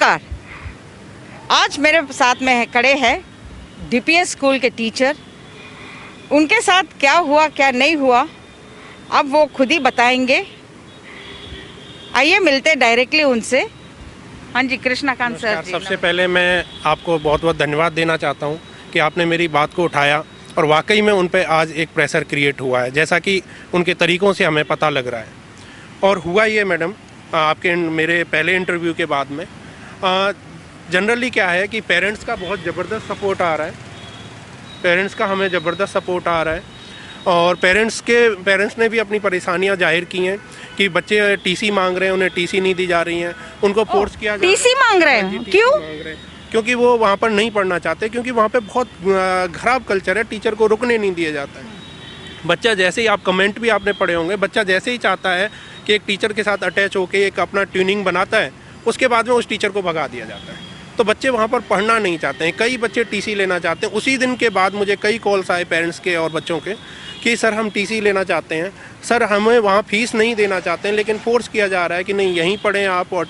नमस्कार। आज मेरे साथ में खड़े हैं डीपीएस स्कूल के टीचर। उनके साथ क्या हुआ क्या नहीं हुआ अब वो खुद ही बताएंगे। आइए मिलते डायरेक्टली उनसे। हाँ जी, कृष्णाकांत सर जी। सबसे पहले मैं आपको बहुत बहुत धन्यवाद देना चाहता हूँ कि आपने मेरी बात को उठाया और वाकई में उन पे आज एक प्रेशर क्रिएट हुआ है, जैसा कि उनके तरीक़ों से हमें पता लग रहा है। और हुआ ये मैडम, आपके मेरे पहले इंटरव्यू के बाद में जनरली क्या है कि पेरेंट्स का बहुत ज़बरदस्त सपोर्ट आ रहा है। पेरेंट्स का हमें ज़बरदस्त सपोर्ट आ रहा है और पेरेंट्स ने भी अपनी परेशानियां जाहिर की हैं कि बच्चे टीसी मांग रहे हैं, उन्हें टीसी नहीं दी जा रही हैं, उनको फोर्स किया जा रहा है। टीसी मांग रहे हैं? क्यों मांग रहे हैं? क्योंकि वो वहाँ पर नहीं पढ़ना चाहते, क्योंकि वहाँ पे बहुत ख़राब कल्चर है, टीचर को रुकने नहीं दिया जाता है। बच्चा जैसे ही, आप कमेंट भी आपने पढ़े होंगे, बच्चा जैसे ही चाहता है कि एक टीचर के साथ अटैच होकर एक अपना ट्यूनिंग बनाता है, उसके बाद में उस टीचर को भगा दिया जाता है। तो बच्चे वहाँ पर पढ़ना नहीं चाहते हैं। कई बच्चे टीसी लेना चाहते हैं। उसी दिन के बाद मुझे कई कॉल्स आए पेरेंट्स के और बच्चों के कि सर हम टीसी लेना चाहते हैं, सर हमें वहाँ फ़ीस नहीं देना चाहते हैं, लेकिन फोर्स किया जा रहा है कि नहीं यहीं पढ़ें आप और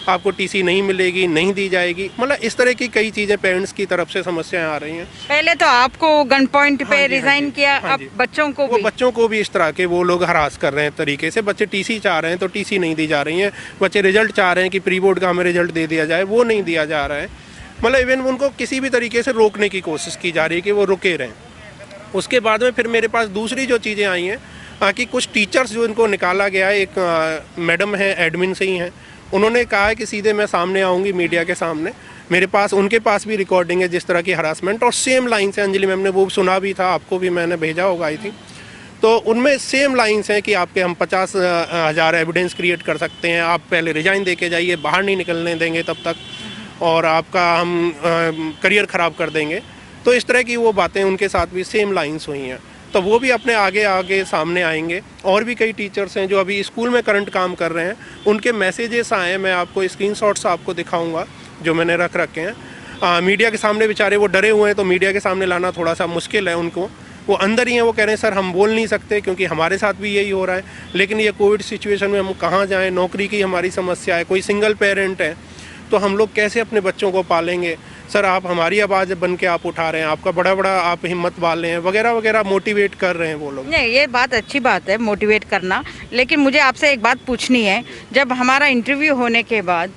आपको टीसी नहीं मिलेगी, नहीं दी जाएगी। मतलब इस तरह की कई चीज़ें पेरेंट्स की तरफ से समस्याएं आ रही हैं। पहले तो आपको गन पॉइंट पे रिजाइन किया, अब बच्चों को भी इस तरह के वो लोग हरास कर रहे हैं तरीके से। बच्चे टीसी चाह रहे हैं तो टीसी नहीं दी जा रही हैं। बच्चे रिजल्ट चाह रहे हैं कि प्री बोर्ड का हमें रिजल्ट दे दिया जाए, वो नहीं दिया जा रहा है। मतलब इवन उनको किसी भी तरीके से रोकने की कोशिश की जा रही है कि वो रुके रहें। उसके बाद में फिर मेरे पास दूसरी जो चीज़ें आई हैं कि कुछ टीचर्स जो इनको निकाला गया है, एक मैडम है एडमिन से ही हैं, उन्होंने कहा है कि सीधे मैं सामने आऊँगी मीडिया के सामने। मेरे पास उनके पास भी रिकॉर्डिंग है जिस तरह की हरासमेंट, और सेम लाइन से अंजलि मैम ने वो सुना भी था, आपको भी मैंने भेजा होगा आई थिंक। तो उनमें सेम लाइन्स हैं कि आपके हम 50,000 एविडेंस क्रिएट कर सकते हैं, आप पहले रिजाइन दे के जाइए, बाहर नहीं निकलने देंगे तब तक, और आपका हम करियर ख़राब कर देंगे। तो इस तरह की वो बातें उनके साथ भी सेम लाइंस हुई हैं। तो वो भी अपने आगे सामने आएंगे। और भी कई टीचर्स हैं जो अभी स्कूल में करंट काम कर रहे हैं, उनके मैसेजेस आए हैं, मैं आपको स्क्रीनशॉट्स आपको दिखाऊंगा जो मैंने रख रखे हैं। मीडिया के सामने बेचारे वो डरे हुए हैं, तो मीडिया के सामने लाना थोड़ा सा मुश्किल है उनको। वो अंदर ही हैं, वो कह रहे हैं सर हम बोल नहीं सकते क्योंकि हमारे साथ भी यही हो रहा है, लेकिन ये कोविड सिचुएशन में हम कहाँ जाएँ, नौकरी की हमारी समस्या है, कोई सिंगल पेरेंट है, तो हम लोग कैसे अपने बच्चों को पालेंगे। सर आप हमारी आवाज़ बन के आप उठा रहे हैं, आपका बड़ा आप हिम्मत वाले हैं, वगैरह वगैरह मोटिवेट कर रहे हैं वो लोग। नहीं, ये बात अच्छी बात है मोटिवेट करना, लेकिन मुझे आपसे एक बात पूछनी है। जब हमारा इंटरव्यू होने के बाद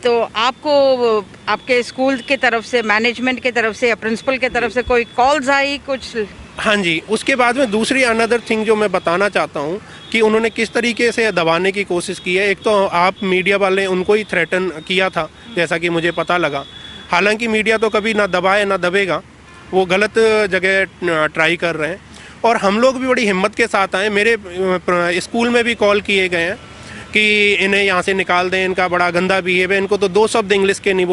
तो आपको आपके स्कूल की तरफ से, मैनेजमेंट की तरफ से या प्रिंसिपल की तरफ से कोई कॉल्स आई कुछ? हाँ जी, उसके बाद में दूसरी अनदर थिंग जो मैं बताना चाहता हूँ कि उन्होंने किस तरीके से दबाने की कोशिश की है। एक तो आप मीडिया वाले उनको ही थ्रेटन किया था, जैसा कि मुझे पता लगा। हालांकि मीडिया तो कभी ना दबाए ना दबेगा, वो गलत जगह ट्राई कर रहे हैं। और हम लोग भी बड़ी हिम्मत के साथ आए। मेरे स्कूल में भी कॉल किए गए हैं कि इन्हें यहाँ से निकाल दें, इनका बड़ा गंदा बिहेव है, इनको तो 2 शब्द इंग्लिश के नहीं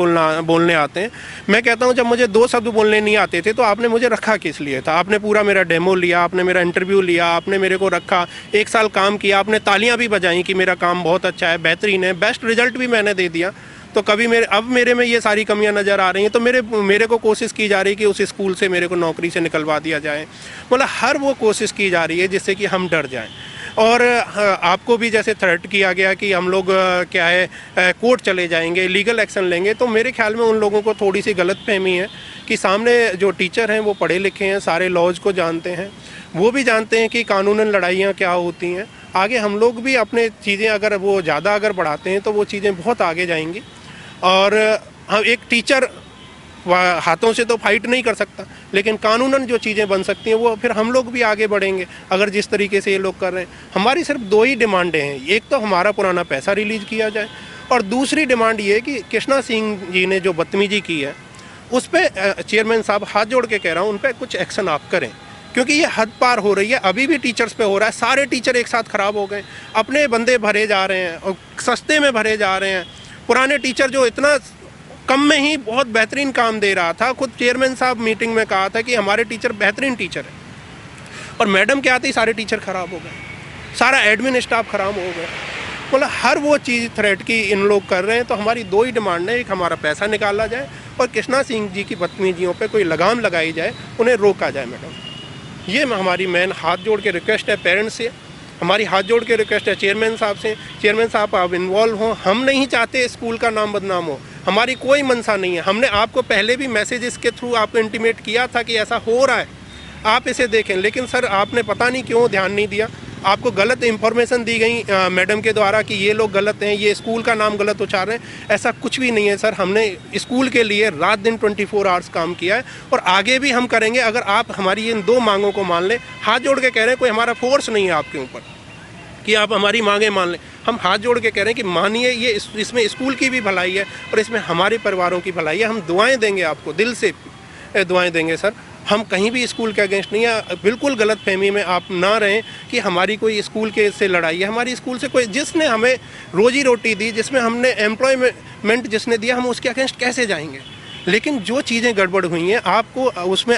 बोलने आते हैं। मैं कहता हूँ जब मुझे 2 शब्द बोलने नहीं आते थे तो आपने मुझे रखा किस लिए था? आपने पूरा मेरा डेमो लिया, आपने मेरा इंटरव्यू लिया, आपने मेरे को रखा, 1 साल काम किया, आपने तालियाँ भी बजाई कि मेरा काम बहुत अच्छा है, बेहतरीन है, बेस्ट रिजल्ट भी मैंने दे दिया। तो कभी मेरे में ये सारी कमियां नज़र आ रही हैं, तो मेरे को कोशिश की जा रही है कि उस स्कूल से मेरे को नौकरी से निकलवा दिया जाए। मतलब हर वो कोशिश की जा रही है जिससे कि हम डर जाएं। और आपको भी जैसे थ्रेट किया गया कि हम लोग क्या है कोर्ट चले जाएंगे, लीगल एक्शन लेंगे। तो मेरे ख्याल में उन लोगों को थोड़ी सी गलतफहमी है कि सामने जो टीचर हैं वो पढ़े लिखे हैं, सारे लॉज को जानते हैं, वो भी जानते हैं कि कानूनन लड़ाइयाँ क्या होती हैं। आगे हम लोग भी अपने चीज़ें अगर वो ज़्यादा अगर बढ़ाते हैं तो वो चीज़ें बहुत आगे जाएंगी। और हम एक टीचर हाथों से तो फाइट नहीं कर सकता, लेकिन कानूनन जो चीज़ें बन सकती हैं वो फिर हम लोग भी आगे बढ़ेंगे अगर जिस तरीके से ये लोग कर रहे हैं। हमारी सिर्फ 2 ही डिमांडें हैं, एक तो हमारा पुराना पैसा रिलीज़ किया जाए, और दूसरी डिमांड ये है कि कृष्णा सिंह जी ने जो बदतमीजी की है उस पर चेयरमैन साहब हाथ जोड़ के कह रहा हूँ उन पर कुछ एक्शन आप करें, क्योंकि ये हद पार हो रही है। अभी भी टीचर्स पे हो रहा है, सारे टीचर एक साथ ख़राब हो गए, अपने बंदे भरे जा रहे हैं और सस्ते में भरे जा रहे हैं। पुराने टीचर जो इतना कम में ही बहुत बेहतरीन काम दे रहा था, खुद चेयरमैन साहब मीटिंग में कहा था कि हमारे टीचर बेहतरीन टीचर है, और मैडम के आते ही सारे टीचर ख़राब हो गए, सारा एडमिन स्टाफ ख़राब हो गया। मतलब हर वो चीज़ थ्रेट की इन लोग कर रहे हैं। तो हमारी 2 ही डिमांड है, एक हमारा पैसा निकाला जाए और कृष्णा सिंह जी की बदतमीजियों पे कोई लगाम लगाई जाए, उन्हें रोका जाए। मैडम ये हमारी मेन हाथ जोड़ के रिक्वेस्ट है पेरेंट्स से, हमारी हाथ जोड़ के रिक्वेस्ट है चेयरमैन साहब से। चेयरमैन साहब आप इन्वॉल्व हों, हम नहीं चाहते स्कूल का नाम बदनाम हो, हमारी कोई मंशा नहीं है। हमने आपको पहले भी मैसेजेस के थ्रू आपको इंटीमेट किया था कि ऐसा हो रहा है, आप इसे देखें, लेकिन सर आपने पता नहीं क्यों ध्यान नहीं दिया। आपको गलत इंफॉर्मेशन दी गई मैडम के द्वारा कि ये लोग गलत हैं, ये स्कूल का नाम गलत उच्चार रहे हैं। ऐसा कुछ भी नहीं है सर। हमने स्कूल के लिए रात दिन 24 आवर्स काम किया है और आगे भी हम करेंगे। अगर आप हमारी इन 2 मांगों को मान लें, हाथ जोड़ के कह रहे हैं, कोई हमारा फोर्स नहीं है आपके ऊपर कि आप हमारी मांगें मान लें। हम हाथ जोड़ के कह रहे हैं कि मानिए, ये इसमें स्कूल की भी भलाई है और इसमें हमारे परिवारों की भलाई है। हम दुआएं देंगे, आपको दिल से दुआएं देंगे सर। हम कहीं भी स्कूल के अगेंस्ट नहीं है। बिल्कुल गलत फहमी में आप ना रहें कि हमारी कोई स्कूल के से लड़ाई है। हमारी स्कूल से कोई, जिसने हमें रोजी रोटी दी, जिसमें हमने एम्प्लॉयमेंट जिसने दिया, हम उसके अगेंस्ट कैसे जाएंगे। लेकिन जो चीज़ें गड़बड़ हुई हैं, आपको उसमें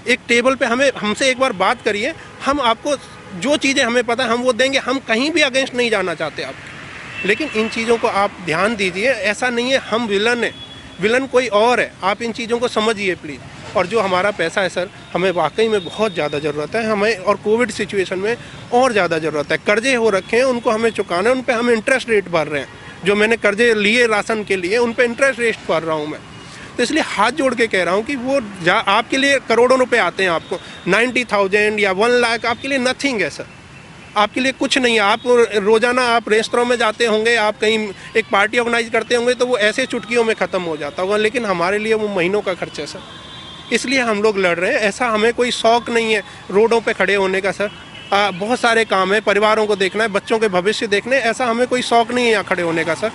एक टेबल पे हमसे एक बार बात करिए। हम आपको जो चीज़ें हमें पता है हम वो देंगे। हम कहीं भी अगेंस्ट नहीं जाना चाहते आपके, लेकिन इन चीज़ों को आप ध्यान दीजिए। ऐसा नहीं है हम विलन हैं, विलन कोई और है। आप इन चीज़ों को समझिए प्लीज़। और जो हमारा पैसा है सर, हमें वाकई में बहुत ज़्यादा ज़रूरत है हमें, और कोविड सिचुएशन में और ज़्यादा ज़रूरत है। कर्जे हो रखे हैं, उनको हमें चुकाना है, उन पर हम इंटरेस्ट रेट भर रहे हैं। जो मैंने कर्जे लिए राशन के लिए, उन पर इंटरेस्ट रेट भर रहा हूँ मैं। तो इसलिए हाथ जोड़ के कह रहा हूँ कि वो आपके लिए करोड़ों रुपए आते हैं, आपको 90,000 या 1 लाख आपके लिए नथिंग है सर। आपके लिए कुछ नहीं है। आप रोज़ाना आप रेस्टोरेंट में जाते होंगे, आप कहीं एक पार्टी ऑर्गेनाइज करते होंगे, तो वो ऐसे चुटकियों में ख़त्म हो जाता होगा। लेकिन हमारे लिए वो महीनों का खर्च है सर। इसलिए हम लोग लड़ रहे हैं। ऐसा हमें कोई शौक़ नहीं है रोडों पे खड़े होने का सर। बहुत सारे काम है, परिवारों को देखना है, बच्चों के भविष्य देखने। ऐसा हमें कोई शौक़ नहीं है यहाँ खड़े होने का सर।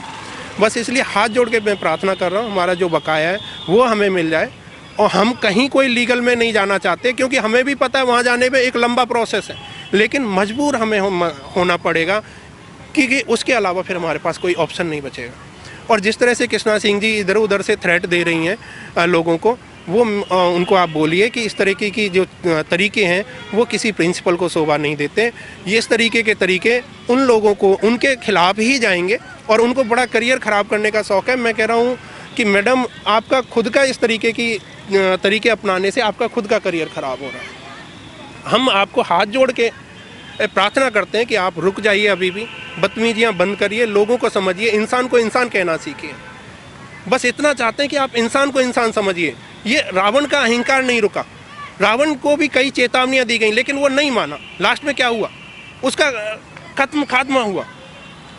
बस इसलिए हाथ जोड़ के मैं प्रार्थना कर रहा हूँ, हमारा जो बकाया है वो हमें मिल जाए। और हम कहीं कोई लीगल में नहीं जाना चाहते, क्योंकि हमें भी पता है वहाँ जाने में एक लंबा प्रोसेस है। लेकिन मजबूर हमें होना पड़ेगा, क्योंकि उसके अलावा फिर हमारे पास कोई ऑप्शन नहीं बचेगा। और जिस तरह से कृष्णा सिंह जी इधर उधर से थ्रेट दे रही हैं लोगों को, वो उनको आप बोलिए कि इस तरीके की जो तरीके हैं वो किसी प्रिंसिपल को शोभा नहीं देते। ये इस तरीके के तरीके उन लोगों को उनके खिलाफ ही जाएंगे और उनको बड़ा करियर ख़राब करने का शौक़ है। मैं कह रहा हूँ कि मैडम, आपका खुद का इस तरीके की तरीके अपनाने से आपका खुद का करियर ख़राब हो रहा है। हम आपको हाथ जोड़ के प्रार्थना करते हैं कि आप रुक जाइए, अभी भी बदतमीजियाँ बंद करिए, लोगों को समझिए, इंसान को इंसान कहना सीखिए। बस इतना चाहते हैं कि आप इंसान को इंसान समझिए। ये रावण का अहंकार नहीं रुका। रावण को भी कई चेतावनियाँ दी गई, लेकिन वो नहीं माना। लास्ट में क्या हुआ, उसका खात्मा हुआ।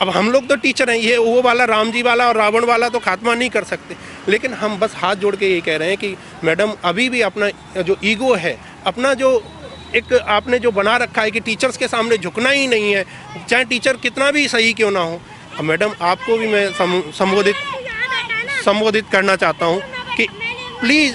अब हम लोग तो टीचर हैं, ये वो वाला राम जी वाला और रावण वाला तो खात्मा नहीं कर सकते। लेकिन हम बस हाथ जोड़ के ये कह रहे हैं कि मैडम, अभी भी अपना जो ईगो है, अपना जो एक आपने जो बना रखा है कि टीचर्स के सामने झुकना ही नहीं है, चाहे टीचर कितना भी सही क्यों ना हो। अब मैडम, आपको भी मैं संबोधित करना चाहता हूँ कि प्लीज़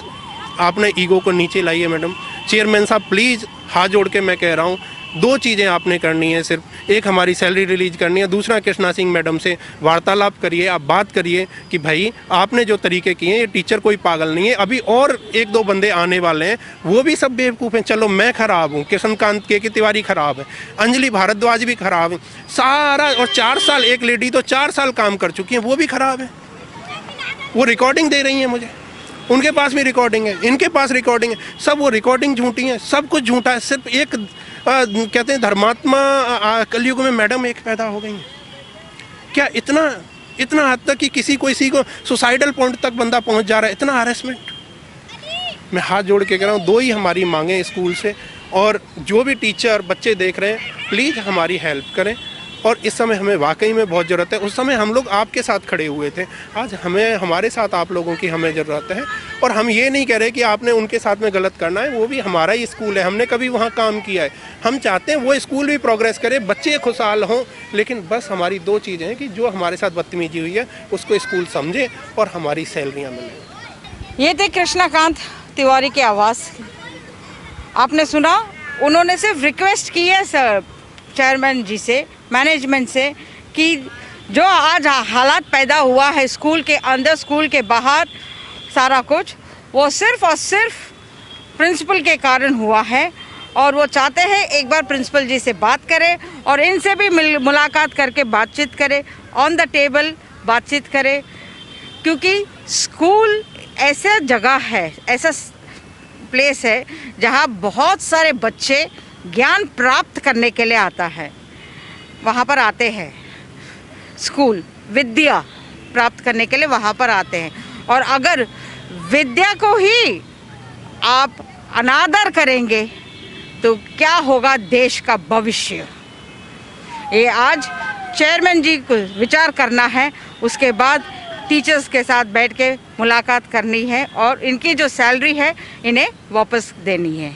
आपने ईगो को नीचे लाइए। मैडम चेयरमैन साहब, प्लीज़ हाथ जोड़ के मैं कह रहा हूँ, 2 चीज़ें आपने करनी है सिर्फ। एक, हमारी सैलरी रिलीज करनी है। दूसरा, कृष्णा सिंह मैडम से वार्तालाप करिए, आप बात करिए कि भाई आपने जो तरीके किए हैं, ये टीचर कोई पागल नहीं है। अभी और 1-2 बंदे आने वाले हैं, वो भी सब बेवकूफ़ हैं। चलो मैं ख़राब हूँ, कृष्णकांत के तिवारी ख़राब है, अंजलि भारद्वाज भी ख़राब है, सारा। और 4 साल, एक लेडी तो 4 साल काम कर चुकी हैं, वो भी ख़राब है। वो रिकॉर्डिंग दे रही हैं मुझे, उनके पास भी रिकॉर्डिंग है, इनके पास रिकॉर्डिंग है, सब वो रिकॉर्डिंग झूठी है, सब कुछ झूठा है। सिर्फ एक कहते हैं धर्मात्मा कलयुग में मैडम एक पैदा हो गई हैं। क्या इतना हद तक कि किसी को सुसाइडल पॉइंट तक बंदा पहुंच जा रहा है, इतना हरेसमेंट। मैं हाथ जोड़ के कह रहा हूँ, 2 ही हमारी मांगे स्कूल से। और जो भी टीचर बच्चे देख रहे हैं, प्लीज़ हमारी हेल्प करें। और इस समय हमें वाकई में बहुत ज़रूरत है। उस समय हम लोग आपके साथ खड़े हुए थे, आज हमारे साथ आप लोगों की हमें ज़रूरत है। और हम ये नहीं कह रहे कि आपने उनके साथ में गलत करना है, वो भी हमारा ही स्कूल है, हमने कभी वहाँ काम किया है। हम चाहते हैं वो स्कूल भी प्रोग्रेस करे, बच्चे खुशहाल हों। लेकिन बस हमारी 2 चीज़ें हैं कि जो हमारे साथ बदतमीजी हुई है उसको स्कूल समझे और हमारी सैलरियाँ मिलें। ये थे कृष्णाकांत तिवारी की आवाज़। आपने सुना, उन्होंने सिर्फ रिक्वेस्ट की है सर चेयरमैन जी से, मैनेजमेंट से, कि जो आज हालात पैदा हुआ है स्कूल के अंदर, स्कूल के बाहर, सारा कुछ वो सिर्फ और सिर्फ प्रिंसिपल के कारण हुआ है। और वो चाहते हैं एक बार प्रिंसिपल जी से बात करें और इनसे भी मुलाकात करके बातचीत करें, ऑन द टेबल बातचीत करें। क्योंकि स्कूल ऐसा जगह है, ऐसा प्लेस है जहाँ बहुत सारे बच्चे ज्ञान प्राप्त करने के लिए आता है, वहाँ पर आते हैं। स्कूल विद्या प्राप्त करने के लिए वहाँ पर आते हैं। और अगर विद्या को ही आप अनादर करेंगे तो क्या होगा देश का भविष्य। ये आज चेयरमैन जी को विचार करना है, उसके बाद टीचर्स के साथ बैठ के मुलाकात करनी है और इनकी जो सैलरी है इन्हें वापस देनी है।